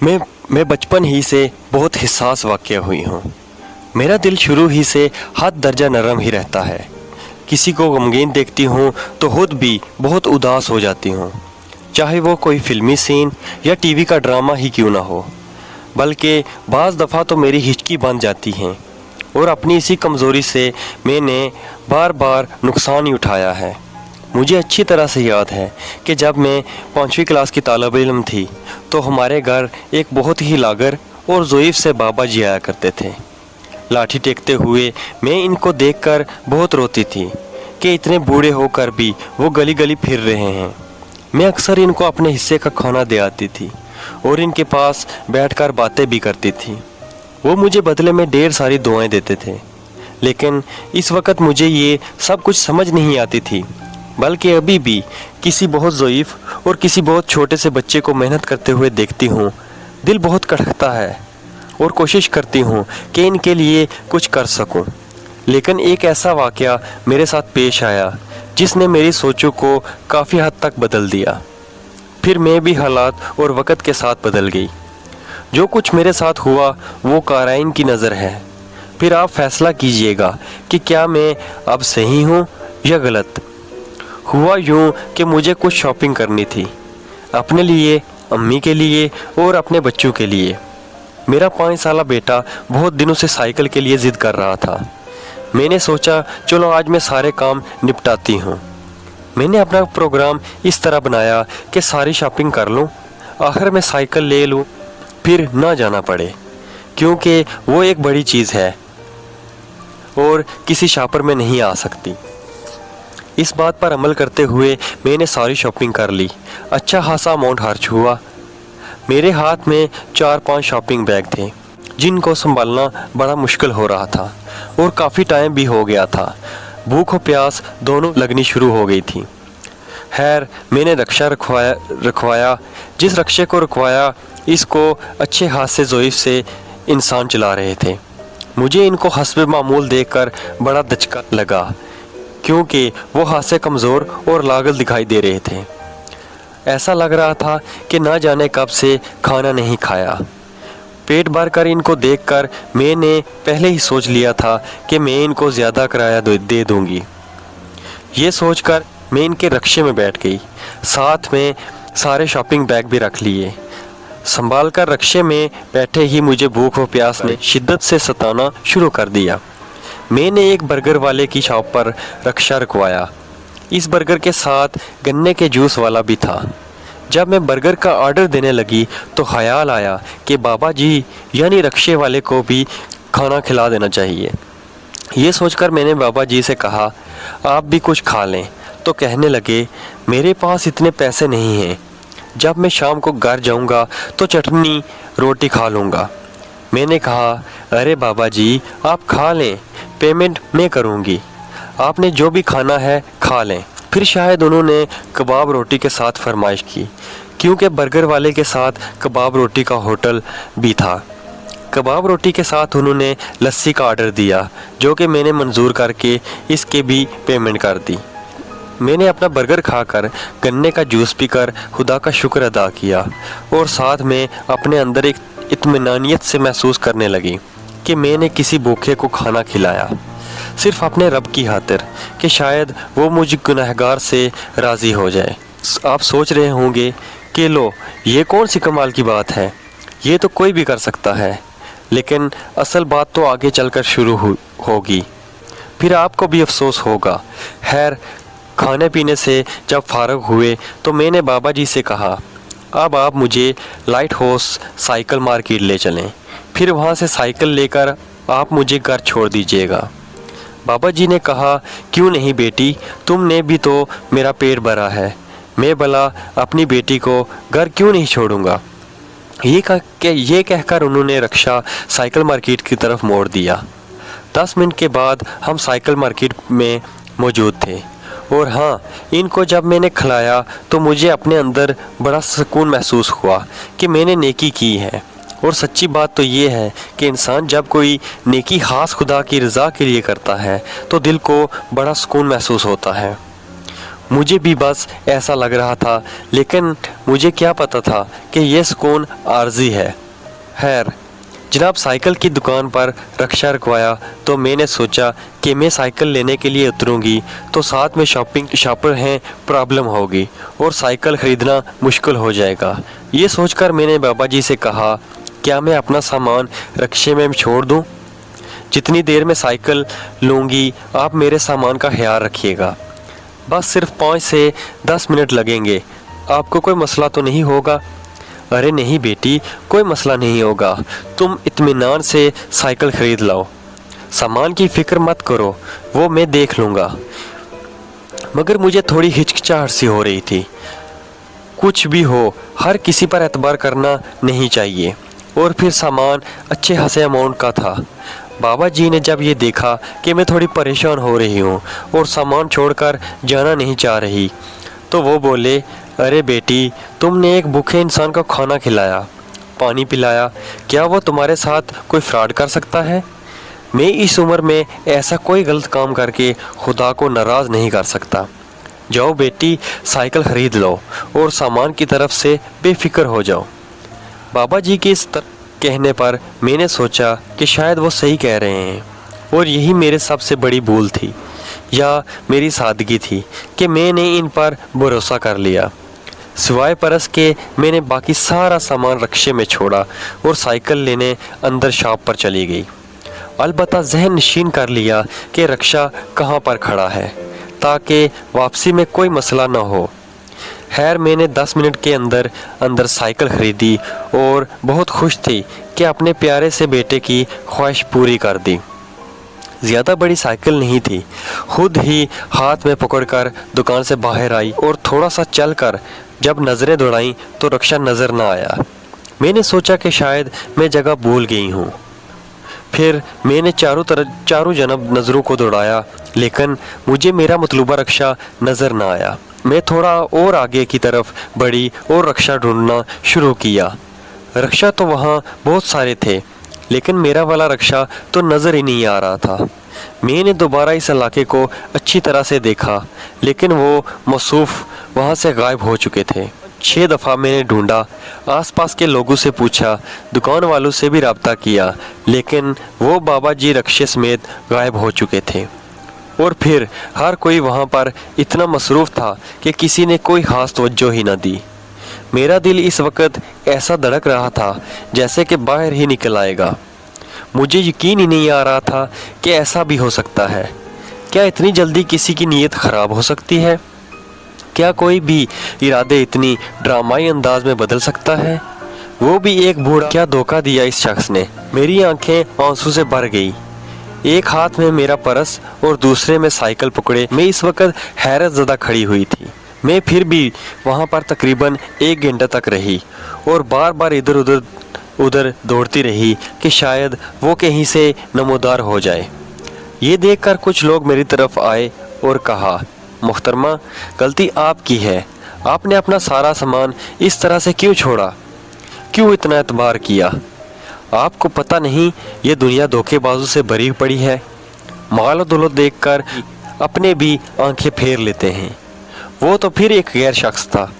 मैं बचपन ही से बहुत हिस्सास वाक़या हुई हूँ। मेरा दिल शुरू ही से हद दर्जा नरम ही रहता है। किसी को गमगीन देखती हूँ तो खुद भी बहुत उदास हो जाती हूँ, चाहे वो कोई फिल्मी सीन या टीवी का ड्रामा ही क्यों ना हो। बल्कि बाज़ दफ़ा तो मेरी हिचकी बन जाती हैं और अपनी इसी कमज़ोरी से मैंने बार बार नुकसान ही उठाया है। मुझे अच्छी तरह से याद है कि जब मैं 5वीं क्लास की तालिब इल्म थी तो हमारे घर एक बहुत ही लागर और ज़ोईफ़ से बाबा जी आया करते थे। लाठी टेकते हुए मैं इनको देखकर बहुत रोती थी कि इतने बूढ़े होकर भी वो गली गली फिर रहे हैं। मैं अक्सर इनको अपने हिस्से का खाना दे आती थी और इनके पास बैठकर बातें भी करती थी। वो मुझे बदले में ढेर सारी दुआएं देते थे, लेकिन इस वक्त मुझे ये सब कुछ समझ नहीं आती थी। बल्कि अभी भी किसी बहुत ज़ोईफ़ और किसी बहुत छोटे से बच्चे को मेहनत करते हुए देखती हूँ, दिल बहुत कड़कता है और कोशिश करती हूँ कि इनके लिए कुछ कर सकूँ। लेकिन एक ऐसा वाक़या मेरे साथ पेश आया जिसने मेरी सोचों को काफ़ी हद तक बदल दिया। फिर मैं भी हालात और वक़्त के साथ बदल गई। जो कुछ मेरे साथ हुआ वो काराइन की नज़र है। फिर आप फैसला कीजिएगा कि क्या मैं अब सही हूँ या गलत। हुआ यूँ कि मुझे कुछ शॉपिंग करनी थी, अपने लिए, अम्मी के लिए और अपने बच्चों के लिए। मेरा 5 साला बेटा बहुत दिनों से साइकिल के लिए ज़िद कर रहा था। मैंने सोचा चलो आज मैं सारे काम निपटाती हूँ। मैंने अपना प्रोग्राम इस तरह बनाया कि सारी शॉपिंग कर लूँ, आखिर में साइकिल ले लूँ, फिर ना जाना पड़े, क्योंकि वो एक बड़ी चीज़ है और किसी शॉपर में नहीं आ सकती। इस बात पर अमल करते हुए मैंने सारी शॉपिंग कर ली। अच्छा खासा अमाउंट खर्च हुआ। मेरे हाथ में 4-5 शॉपिंग बैग थे जिनको संभालना बड़ा मुश्किल हो रहा था और काफ़ी टाइम भी हो गया था। भूख और प्यास दोनों लगनी शुरू हो गई थी। खैर मैंने रक्षा रखवाया। जिस रक्षे को रखवाया इसको अच्छे हाथ से ज़ोईफ़ से इंसान चला रहे थे। मुझे इनको हस्बे मामूल देखकर बड़ा दचका लगा, क्योंकि वो हाथ से कमज़ोर और लागल दिखाई दे रहे थे। ऐसा लग रहा था कि ना जाने कब से खाना नहीं खाया। पेट भर कर इनको देखकर मैंने पहले ही सोच लिया था कि मैं इनको ज़्यादा किराया दे दूँगी। ये सोचकर मैं इनके रक्शे में बैठ गई, साथ में सारे शॉपिंग बैग भी रख लिए। संभाल कर रक्शे में बैठे ही मुझे भूख और प्यास ने शिद्दत से सताना शुरू कर दिया। मैंने एक बर्गर वाले की शॉप पर रक्षा रखवाया। इस बर्गर के साथ गन्ने के जूस वाला भी था। जब मैं बर्गर का ऑर्डर देने लगी तो ख्याल आया कि बाबा जी यानी रक्शे वाले को भी खाना खिला देना चाहिए। ये सोचकर मैंने बाबा जी से कहा आप भी कुछ खा लें। तो कहने लगे मेरे पास इतने पैसे नहीं हैं, जब मैं शाम को घर जाऊंगा तो चटनी रोटी खा लूँगा। मैंने कहा अरे बाबा जी आप खा लें, पेमेंट मैं करूँगी, आपने जो भी खाना है खा लें। फिर शायद उन्होंने कबाब रोटी के साथ फरमाइश की, क्योंकि बर्गर वाले के साथ कबाब रोटी का होटल भी था। कबाब रोटी के साथ उन्होंने लस्सी का ऑर्डर दिया, जो कि मैंने मंजूर करके इसके भी पेमेंट कर दी। मैंने अपना बर्गर खाकर गन्ने का जूस पीकर खुदा का शुक्र अदा किया और साथ में अपने अंदर एक इत्मीनानियत से महसूस करने लगी कि मैंने किसी भूखे को खाना खिलाया, सिर्फ अपने रब की खातिर, कि शायद वो मुझ गुनहगार से राज़ी हो जाए। आप सोच रहे होंगे कि लो ये कौन सी कमाल की बात है, ये तो कोई भी कर सकता है। लेकिन असल बात तो आगे चलकर शुरू होगी, फिर आपको भी अफसोस होगा। खैर खाने पीने से जब फारग हुए तो मैंने बाबा जी से कहा अब आप मुझे लाइट हाउस साइकिल मार्केट ले चलें, फिर वहाँ से साइकिल लेकर आप मुझे घर छोड़ दीजिएगा। बाबा जी ने कहा क्यों नहीं बेटी, तुमने भी तो मेरा पेट भरा है, मैं भला अपनी बेटी को घर क्यों नहीं छोड़ूंगा। ये कहकर उन्होंने रक्षा साइकिल मार्केट की तरफ मोड़ दिया। 10 मिनट के बाद हम साइकिल मार्केट में मौजूद थे और हाँ, इनको जब मैंने खिलाया तो मुझे अपने अंदर बड़ा सुकून महसूस हुआ कि मैंने नेकी की है। और सच्ची बात तो ये है कि इंसान जब कोई नेकी खास खुदा की रज़ा के लिए करता है तो दिल को बड़ा सुकून महसूस होता है। मुझे भी बस ऐसा लग रहा था, लेकिन मुझे क्या पता था कि यह सुकून आर्जी है। खैर, जनाब साइकिल की दुकान पर रक्षा रुकवाया तो मैंने सोचा कि मैं साइकिल लेने के लिए उतरूंगी तो साथ में शॉपर हैं, प्रॉब्लम होगी और साइकिल ख़रीदना मुश्किल हो जाएगा। ये सोचकर मैंने बाबा जी से कहा, क्या मैं अपना सामान रक्शे में छोड़ दूं? जितनी देर में साइकिल लूँगी आप मेरे सामान का ख्याल रखिएगा। बस सिर्फ 5 से 10 मिनट लगेंगे, आपको कोई मसला तो नहीं होगा? अरे नहीं बेटी, कोई मसला नहीं होगा, तुम इत्मीनान से साइकिल ख़रीद लाओ, सामान की फ़िक्र मत करो, वो मैं देख लूँगा। मगर मुझे थोड़ी हिचकिचाहट सी हो रही थी। कुछ भी हो, हर किसी पर एतबार करना नहीं चाहिए। और फिर सामान अच्छे खासे अमाउंट का था। बाबा जी ने जब ये देखा कि मैं थोड़ी परेशान हो रही हूँ और सामान छोड़कर जाना नहीं चाह रही, तो वो बोले, अरे बेटी, तुमने एक भूखे इंसान को खाना खिलाया, पानी पिलाया, क्या वो तुम्हारे साथ कोई फ्रॉड कर सकता है? मैं इस उम्र में ऐसा कोई गलत काम करके खुदा को नाराज़ नहीं कर सकता। जाओ बेटी, साइकिल ख़रीद लो और सामान की तरफ से बेफिक्र हो जाओ। बाबा जी के इस कहने पर मैंने सोचा कि शायद वो सही कह रहे हैं और यही मेरे सबसे बड़ी भूल थी या मेरी सादगी थी कि मैंने इन पर भरोसा कर लिया। सिवाय परस के मैंने बाकी सारा सामान रक्शे में छोड़ा और साइकिल लेने अंदर शॉप पर चली गई। अलबत्ता जहन नशीन कर लिया कि रक्शा कहाँ पर खड़ा है ताकि वापसी में कोई मसला ना हो। खैर, मैंने 10 मिनट के अंदर साइकिल ख़रीदी और बहुत खुश थी कि अपने प्यारे से बेटे की ख्वाहिश पूरी कर दी। ज़्यादा बड़ी साइकिल नहीं थी, खुद ही हाथ में पकड़कर दुकान से बाहर आई और थोड़ा सा चलकर जब नज़रें दौड़ाईं तो रक्शा नज़र ना आया। मैंने सोचा कि शायद मैं जगह भूल गई हूँ। फिर मैंने चारों जनब नज़रों को दौड़ाया, लेकिन मुझे मेरा मतलूबा रक्शा नज़र ना आया। मैं थोड़ा और आगे की तरफ बढ़ी और रक्शा ढूंढना शुरू किया। रक्शा तो वहाँ बहुत सारे थे, लेकिन मेरा वाला रक्शा तो नज़र ही नहीं आ रहा था। मैंने दोबारा इस इलाके को अच्छी तरह से देखा, लेकिन वो मौसूफ वहाँ से गायब हो चुके थे। 6 दफ़ा मैंने ढूंढा, आसपास के लोगों से पूछा, दुकान वालों से भी रब्ता किया, लेकिन वो बाबा जी रक्शे समेत गायब हो चुके थे। और फिर हर कोई वहाँ पर इतना मसरूफ़ था कि किसी ने कोई ख़ास तवज्जो ही न दी। मेरा दिल इस वक्त ऐसा धड़क रहा था जैसे कि बाहर ही निकल आएगा। मुझे यकीन ही नहीं आ रहा था कि ऐसा भी हो सकता है। क्या इतनी जल्दी किसी की नीयत ख़राब हो सकती है? क्या कोई भी इरादे इतनी ड्रामाई अंदाज में बदल सकता है? वो भी एक बूढ़ा। क्या धोखा दिया इस शख्स ने। मेरी आंखें आंसू से भर गई। एक हाथ में मेरा पर्स और दूसरे में साइकिल पकड़े मैं इस वक्त हैरत ज़दा खड़ी हुई थी। मैं फिर भी वहाँ पर तकरीबन 1 घंटा तक रही और बार बार इधर उधर दौड़ती रही कि शायद वो कहीं से नमोदार हो जाए। ये देखकर कुछ लोग मेरी तरफ आए और कहा, मुहतरमा, गलती आपकी है, आपने अपना सारा सामान इस तरह से क्यों छोड़ा, क्यों इतना एतबार किया? आपको पता नहीं ये दुनिया धोखेबाजों से भरी पड़ी है। माल और दौलत देखकर अपने भी आंखें फेर लेते हैं। वो तो फिर एक गैर शख्स था।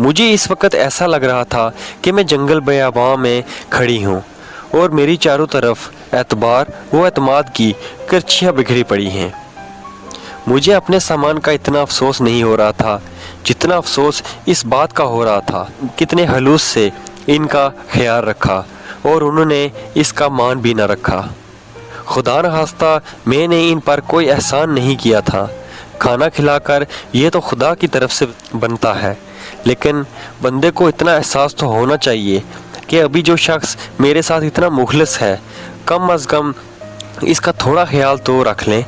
मुझे इस वक्त ऐसा लग रहा था कि मैं जंगल बियाबान में खड़ी हूँ और मेरी चारों तरफ एतबार व एतमाद की करछियाँ बिखरी पड़ी हैं। मुझे अपने सामान का इतना अफसोस नहीं हो रहा था जितना अफसोस इस बात का हो रहा था कितने हलूस से इनका ख्याल रखा और उन्होंने इसका मान भी न रखा। खुदा न खास्ता मैंने इन पर कोई एहसान नहीं किया था। खाना खिलाकर ये तो खुदा की तरफ से बनता है, लेकिन बंदे को इतना एहसास तो होना चाहिए कि अभी जो शख्स मेरे साथ इतना मुखलिस है, कम अज़ कम इसका थोड़ा ख्याल तो रख लें।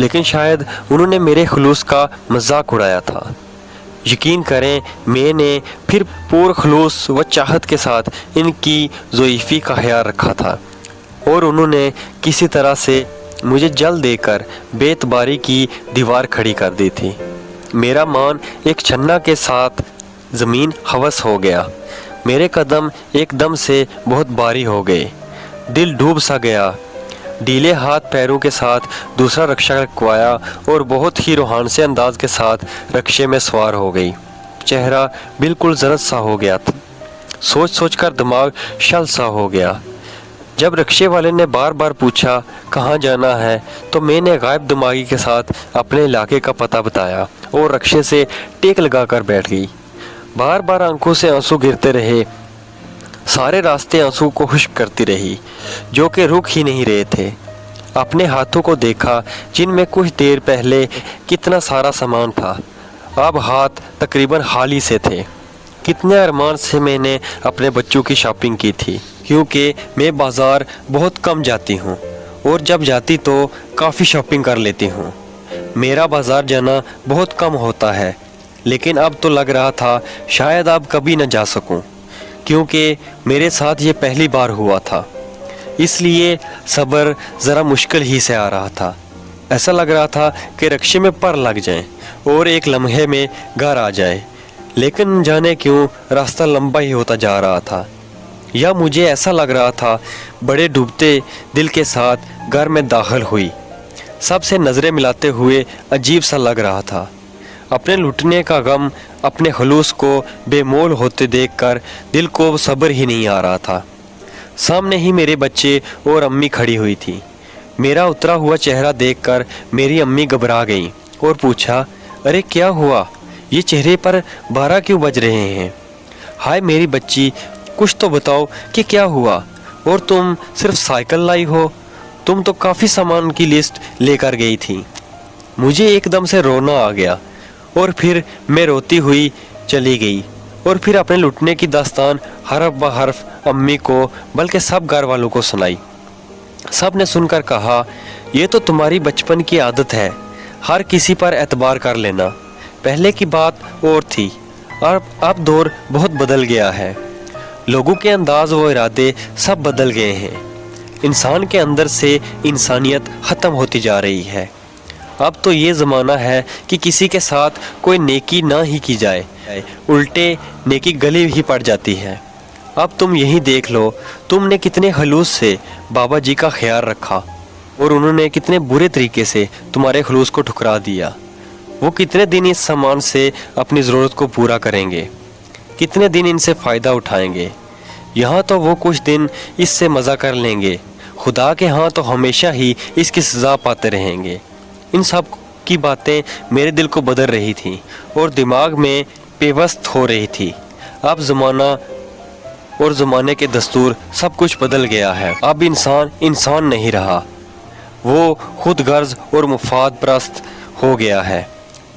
लेकिन शायद उन्होंने मेरे खुलूस का मजाक उड़ाया था। यकीन करें, मैंने फिर पूरे खुलूस व चाहत के साथ इनकी ज़ोईफ़ी का ख्याल रखा था और उन्होंने किसी तरह से मुझे जल देकर बेतबारी की दीवार खड़ी कर दी थी। मेरा मान एक छन्ना के साथ ज़मीन हवस हो गया। मेरे कदम एकदम से बहुत भारी हो गए, दिल डूब सा गया। ढीले हाथ पैरों के साथ दूसरा रक्षा रखवाया और बहुत ही रूहानी से अंदाज के साथ रक्शे में सवार हो गई। चेहरा बिल्कुल जरद सा हो गया था। सोच सोच कर दिमाग शल सा हो गया। जब रक्शे वाले ने बार बार पूछा कहाँ जाना है तो मैंने गायब दिमागी के साथ अपने इलाके का पता बताया और रक्शे से टेक लगा कर बैठ गई। बार बार आंखों से आंसू गिरते रहे। सारे रास्ते आंसू को खुश्क करती रही जो कि रुक ही नहीं रहे थे। अपने हाथों को देखा जिनमें कुछ देर पहले कितना सारा सामान था, अब हाथ तकरीबन खाली से थे। कितने अरमान से मैंने अपने बच्चों की शॉपिंग की थी, क्योंकि मैं बाज़ार बहुत कम जाती हूँ और जब जाती तो काफ़ी शॉपिंग कर लेती हूँ। मेरा बाज़ार जाना बहुत कम होता है, लेकिन अब तो लग रहा था शायद अब कभी न जा सकूँ, क्योंकि मेरे साथ ये पहली बार हुआ था। इसलिए सब्र ज़रा मुश्किल ही से आ रहा था। ऐसा लग रहा था कि रक्शे में पर लग जाएं और एक लम्हे में घर आ जाए, लेकिन न जाने क्यों रास्ता लंबा ही होता जा रहा था। या मुझे ऐसा लग रहा था बड़े डूबते दिल के साथ घर में दाखिल हुई। सबसे नज़रें मिलाते हुए अजीब सा लग रहा था। अपने लुटने का गम, अपने खलूस को बेमोल होते देखकर दिल को सब्र ही नहीं आ रहा था। सामने ही मेरे बच्चे और अम्मी खड़ी हुई थी। मेरा उतरा हुआ चेहरा देखकर मेरी अम्मी घबरा गई और पूछा, अरे क्या हुआ, ये चेहरे पर 12 क्यों बज रहे हैं? हाय मेरी बच्ची, कुछ तो बताओ कि क्या हुआ। और तुम सिर्फ साइकिल लाई हो? तुम तो काफ़ी सामान की लिस्ट लेकर गई थी। मुझे एकदम से रोना आ गया और फिर मैं रोती हुई चली गई और फिर अपने लुटने की दास्तान हरफ ब हरफ अम्मी को बल्कि सब घर वालों को सुनाई। सब ने सुनकर कहा, ये तो तुम्हारी बचपन की आदत है, हर किसी पर एतबार कर लेना। पहले की बात और थी, और अब दौर बहुत बदल गया है। लोगों के अंदाज व इरादे सब बदल गए हैं। इंसान के अंदर से इंसानियत ख़त्म होती जा रही है। अब तो ये ज़माना है कि किसी के साथ कोई नेकी ना ही की जाए, उल्टे नेकी गली ही पड़ जाती है। अब तुम यही देख लो, तुमने कितने खलूस से बाबा जी का ख्याल रखा और उन्होंने कितने बुरे तरीके से तुम्हारे खलूस को ठुकरा दिया। वो कितने दिन इस सामान से अपनी ज़रूरत को पूरा करेंगे, कितने दिन इनसे फ़ायदा उठाएंगे। यहाँ तो वो कुछ दिन इससे मज़ा कर लेंगे, खुदा के यहाँ तो हमेशा ही इसकी सज़ा पाते रहेंगे। इन सब की बातें मेरे दिल को बदल रही थी और दिमाग में पेवस्त हो रही थी। अब ज़माना और ज़माने के दस्तूर सब कुछ बदल गया है। अब इंसान इंसान नहीं रहा, वो खुद गर्ज और मुफाद परस्त हो गया है।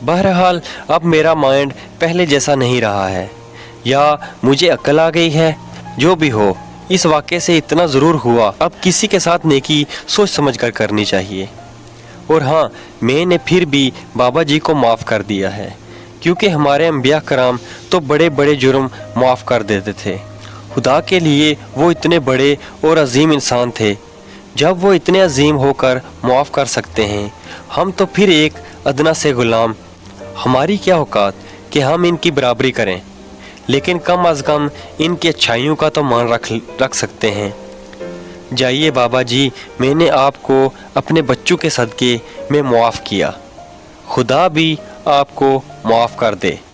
बहरहाल अब मेरा माइंड पहले जैसा नहीं रहा है, या मुझे अक्ल आ गई है। जो भी हो, इस वाक़े से इतना ज़रूर हुआ, अब किसी के साथ नेकी सोच समझ कर करनी चाहिए। और हाँ, मैंने फिर भी बाबा जी को माफ़ कर दिया है, क्योंकि हमारे अंबिया कराम तो बड़े बड़े जुर्म माफ़ कर देते थे। खुदा के लिए वो इतने बड़े और अजीम इंसान थे। जब वो इतने अजीम होकर माफ़ कर सकते हैं, हम तो फिर एक अदना से ग़ुलाम। हमारी क्या औकात कि हम इनकी बराबरी करें, लेकिन कम अज़ कम इनकी अच्छाइयों का तो मान रख सकते हैं। जाइए बाबा जी, मैंने आपको अपने बच्चों के सदक़े में मुआफ़ किया। खुदा भी आपको माफ़ कर दे।